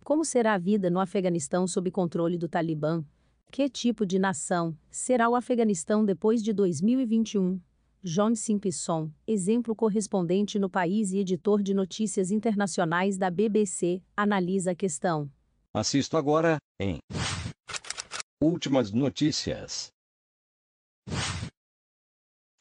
Como será a vida no Afeganistão sob controle do Talibã? Que tipo de nação será o Afeganistão depois de 2021? John Simpson, exemplo correspondente no país e editor de notícias internacionais da BBC, analisa a questão. Assisto agora, em Últimas Notícias.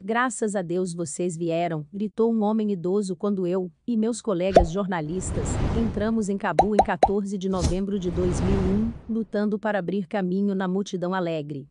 Graças a Deus vocês vieram, gritou um homem idoso quando eu e meus colegas jornalistas entramos em Cabul em 14 de novembro de 2001, lutando para abrir caminho na multidão alegre.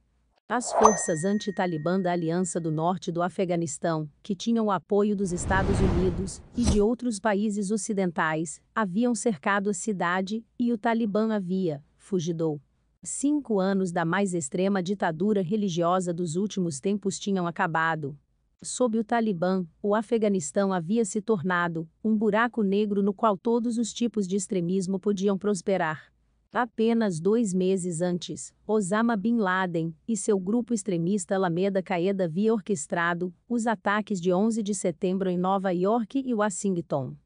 As forças anti-Talibã da Aliança do Norte do Afeganistão, que tinham o apoio dos Estados Unidos e de outros países ocidentais, haviam cercado a cidade e o Talibã havia fugido. 5 anos da mais extrema ditadura religiosa dos últimos tempos tinham acabado. Sob o Talibã, o Afeganistão havia se tornado um buraco negro no qual todos os tipos de extremismo podiam prosperar. Apenas 2 meses antes, Osama Bin Laden e seu grupo extremista Alameda Qaeda havia orquestrado os ataques de 11 de setembro em Nova York e Washington.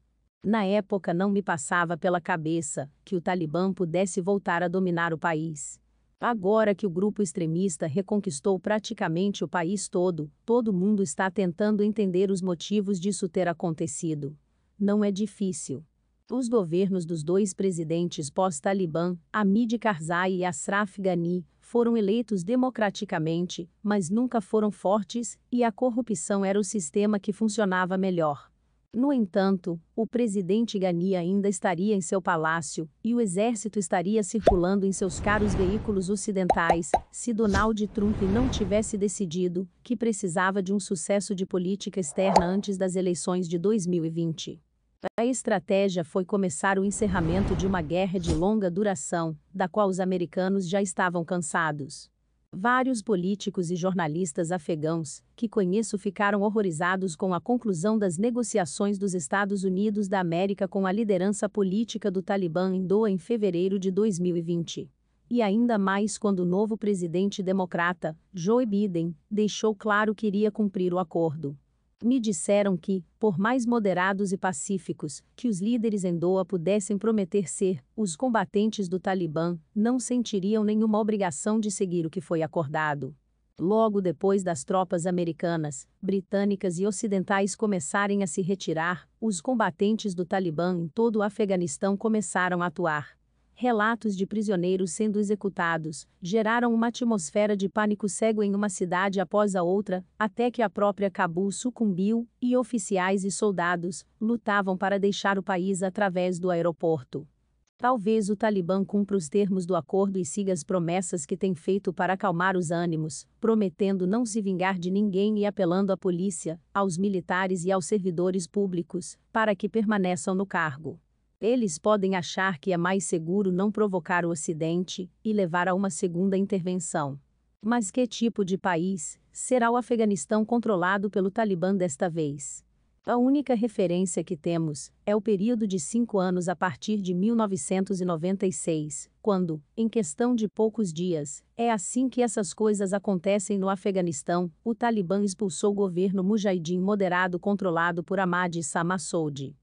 Na época não me passava pela cabeça que o Talibã pudesse voltar a dominar o país. Agora que o grupo extremista reconquistou praticamente o país todo mundo está tentando entender os motivos disso ter acontecido. Não é difícil. Os governos dos 2 presidentes pós-Talibã, Hamid Karzai e Ashraf Ghani, foram eleitos democraticamente, mas nunca foram fortes, e a corrupção era o sistema que funcionava melhor. No entanto, o presidente Ghani ainda estaria em seu palácio, e o exército estaria circulando em seus caros veículos ocidentais, se Donald Trump não tivesse decidido que precisava de um sucesso de política externa antes das eleições de 2020. A estratégia foi começar o encerramento de uma guerra de longa duração, da qual os americanos já estavam cansados. Vários políticos e jornalistas afegãos que conheço ficaram horrorizados com a conclusão das negociações dos Estados Unidos da América com a liderança política do Talibã em Doha em fevereiro de 2020. E ainda mais quando o novo presidente democrata, Joe Biden, deixou claro que iria cumprir o acordo. Me disseram que, por mais moderados e pacíficos que os líderes em Doha pudessem prometer ser, os combatentes do Talibã não sentiriam nenhuma obrigação de seguir o que foi acordado. Logo depois das tropas americanas, britânicas e ocidentais começarem a se retirar, os combatentes do Talibã em todo o Afeganistão começaram a atuar. Relatos de prisioneiros sendo executados geraram uma atmosfera de pânico cego em uma cidade após a outra, até que a própria Cabul sucumbiu, e oficiais e soldados lutavam para deixar o país através do aeroporto. Talvez o Talibã cumpra os termos do acordo e siga as promessas que tem feito para acalmar os ânimos, prometendo não se vingar de ninguém e apelando à polícia, aos militares e aos servidores públicos, para que permaneçam no cargo. Eles podem achar que é mais seguro não provocar o Ocidente e levar a uma segunda intervenção. Mas que tipo de país será o Afeganistão controlado pelo Talibã desta vez? A única referência que temos é o período de 5 anos a partir de 1996, quando, em questão de poucos dias, é assim que essas coisas acontecem no Afeganistão, o Talibã expulsou o governo Mujahideen moderado controlado por Ahmad Issa Massoud.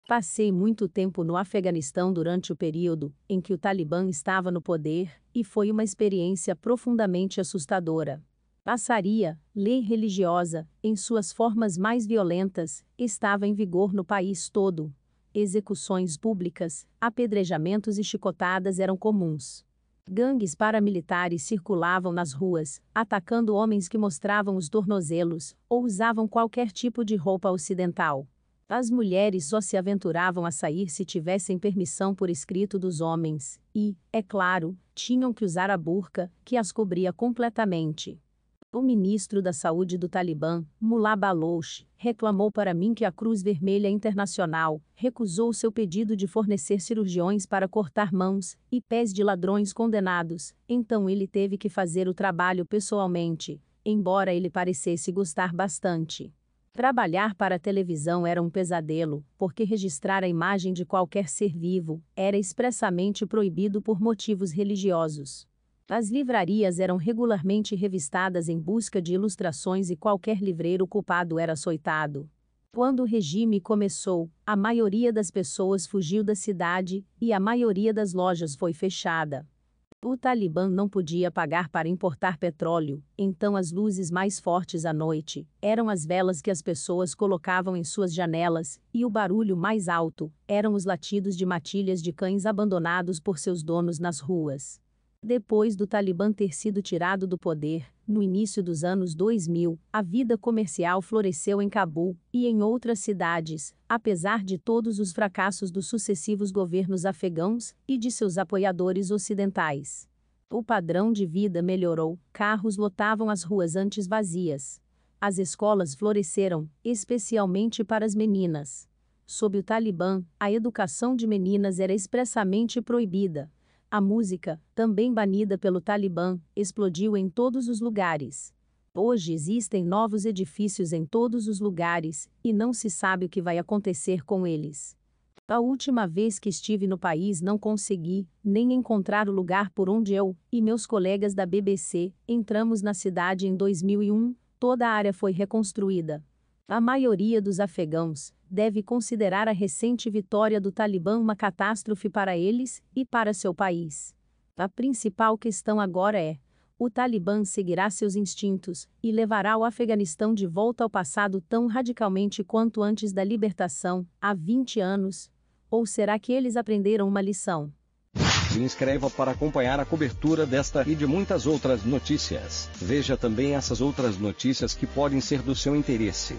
Passei muito tempo no Afeganistão durante o período em que o Talibã estava no poder, e foi uma experiência profundamente assustadora. A Sharia, lei religiosa, em suas formas mais violentas, estava em vigor no país todo. Execuções públicas, apedrejamentos e chicotadas eram comuns. Gangues paramilitares circulavam nas ruas, atacando homens que mostravam os tornozelos ou usavam qualquer tipo de roupa ocidental. As mulheres só se aventuravam a sair se tivessem permissão por escrito dos homens, e, é claro, tinham que usar a burca, que as cobria completamente. O ministro da Saúde do Talibã, Mullah Baloch, reclamou para mim que a Cruz Vermelha Internacional recusou seu pedido de fornecer cirurgiões para cortar mãos e pés de ladrões condenados, então ele teve que fazer o trabalho pessoalmente, embora ele parecesse gostar bastante. Trabalhar para a televisão era um pesadelo, porque registrar a imagem de qualquer ser vivo era expressamente proibido por motivos religiosos. As livrarias eram regularmente revistadas em busca de ilustrações e qualquer livreiro culpado era açoitado. Quando o regime começou, a maioria das pessoas fugiu da cidade, e a maioria das lojas foi fechada. O Talibã não podia pagar para importar petróleo, então as luzes mais fortes à noite eram as velas que as pessoas colocavam em suas janelas, e o barulho mais alto eram os latidos de matilhas de cães abandonados por seus donos nas ruas. Depois do Talibã ter sido tirado do poder, no início dos anos 2000, a vida comercial floresceu em Cabul e em outras cidades, apesar de todos os fracassos dos sucessivos governos afegãos e de seus apoiadores ocidentais. O padrão de vida melhorou, carros lotavam as ruas antes vazias. As escolas floresceram, especialmente para as meninas. Sob o Talibã, a educação de meninas era expressamente proibida. A música, também banida pelo Talibã, explodiu em todos os lugares. Hoje existem novos edifícios em todos os lugares, e não se sabe o que vai acontecer com eles. A última vez que estive no país não consegui nem encontrar o lugar por onde eu e meus colegas da BBC entramos na cidade em 2001, toda a área foi reconstruída. A maioria dos afegãos deve considerar a recente vitória do Talibã uma catástrofe para eles e para seu país. A principal questão agora é: o Talibã seguirá seus instintos e levará o Afeganistão de volta ao passado tão radicalmente quanto antes da libertação, há 20 anos? Ou será que eles aprenderam uma lição? Se inscreva para acompanhar a cobertura desta e de muitas outras notícias. Veja também essas outras notícias que podem ser do seu interesse.